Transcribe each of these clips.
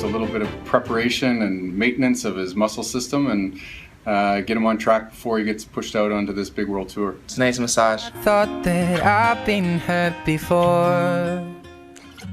a little bit of preparation and maintenance of his muscle system and get him on track before he gets pushed out onto this big world tour. It's a nice massage. Thought that I've been hurt before.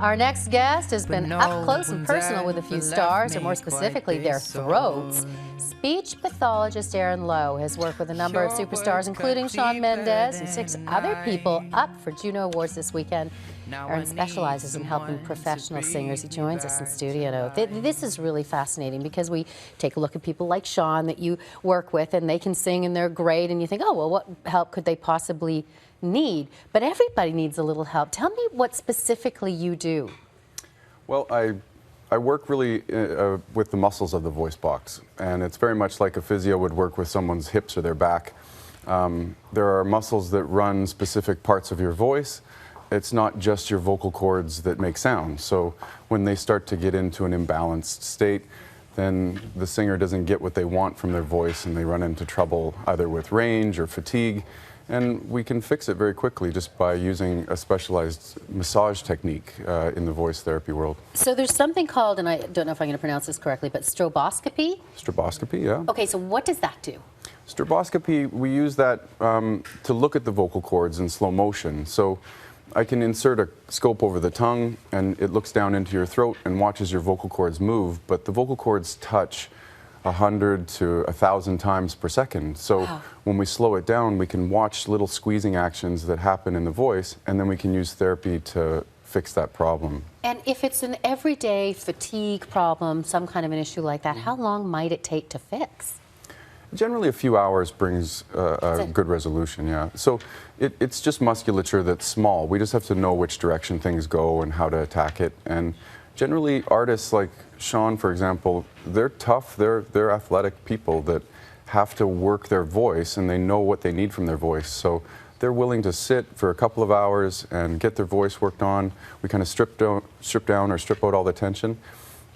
Our next guest has been up close and personal with a few stars, or more specifically their throats. Speech pathologist Aaron Lowe has worked with a number of superstars, including Shawn Mendes and 6 other people up for Juno Awards this weekend. Aaron specializes in helping professional singers. He joins us in studio. This is really fascinating because we take a look at people like Shawn that you work with, and they can sing and they're great, and you think, oh, well, what help could they possibly need? But everybody needs a little help. Tell me what specifically you do. Well, I work really with the muscles of the voice box, and it's very much like a physio would work with someone's hips or their back. There are muscles that run specific parts of your voice. It's not just your vocal cords that make sound. So when they start to get into an imbalanced state, then the singer doesn't get what they want from their voice, and they run into trouble either with range or fatigue. And we can fix it very quickly just by using a specialized massage technique in the voice therapy world. So there's something called, and I don't know if I'm going to pronounce this correctly, but stroboscopy? Stroboscopy, yeah. Okay, so what does that do? Stroboscopy, we use that to look at the vocal cords in slow motion. So I can insert a scope over the tongue, and it looks down into your throat and watches your vocal cords move, but the vocal cords touch 100 to 1,000 times per second. So when we slow it down, we can watch little squeezing actions that happen in the voice, and then we can use therapy to fix that problem. And if it's an everyday fatigue problem, some kind of an issue like that, how long might it take to fix? Generally a few hours brings a good resolution, yeah. So it's just musculature that's small. We just have to know which direction things go and how to attack it. And generally artists like Shawn, for example, they're tough, they're athletic people that have to work their voice, and they know what they need from their voice. So they're willing to sit for a couple of hours and get their voice worked on. We kind of strip down or strip out all the tension,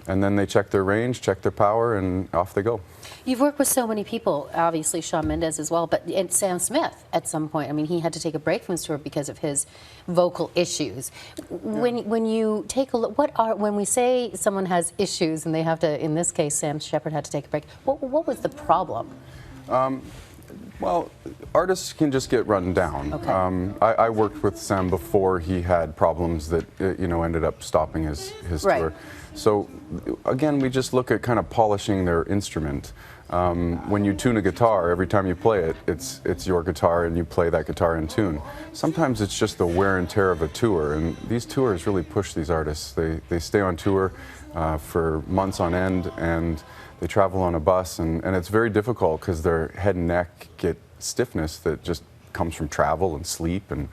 and then they check their range, check their power, and off they go. You've worked with so many people, obviously Shawn Mendes as well, and Sam Smith at some point. I mean, he had to take a break from his tour because of his vocal issues. When you take a look, when we say someone has issues and they have to, in this case, Sam Shepard had to take a break, what was the problem? Well, artists can just get run down. Okay. I worked with Sam before he had problems that ended up stopping his tour. So again, we just look at kind of polishing their instrument. When you tune a guitar, every time you play it, it's your guitar, and you play that guitar in tune. Sometimes it's just the wear and tear of a tour, and these tours really push these artists. They stay on tour for months on end, and they travel on a bus, and it's very difficult because their head and neck get stiffness that just comes from travel and sleep and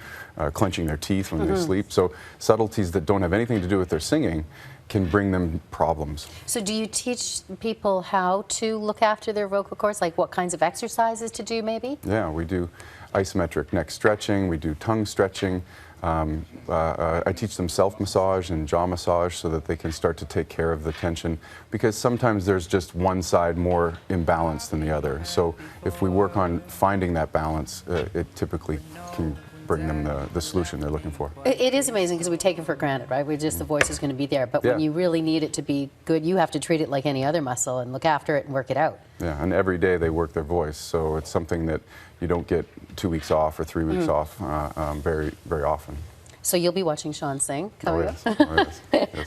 clenching their teeth when they sleep. So subtleties that don't have anything to do with their singing can bring them problems. So do you teach people how to look after their vocal cords, like what kinds of exercises to do maybe? Yeah, we do isometric neck stretching, we do tongue stretching. I teach them self-massage and jaw massage so that they can start to take care of the tension, because sometimes there's just one side more imbalanced than the other. So if we work on finding that balance, it typically can bring them the solution they're looking for. It is amazing because we take it for granted, right? We just, the voice is going to be there. But when you really need it to be good, you have to treat it like any other muscle and look after it and work it out. Yeah, and every day they work their voice. So it's something that you don't get 2 weeks off or 3 weeks off very, very often. So you'll be watching Shawn sing coming up? Yes,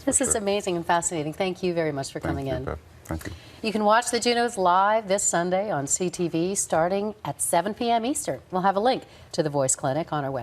this is amazing and fascinating. Thank you very much for coming in. Thank you. You can watch the Junos live this Sunday on CTV starting at 7 p.m. Eastern. We'll have a link to the Voice Clinic on our website.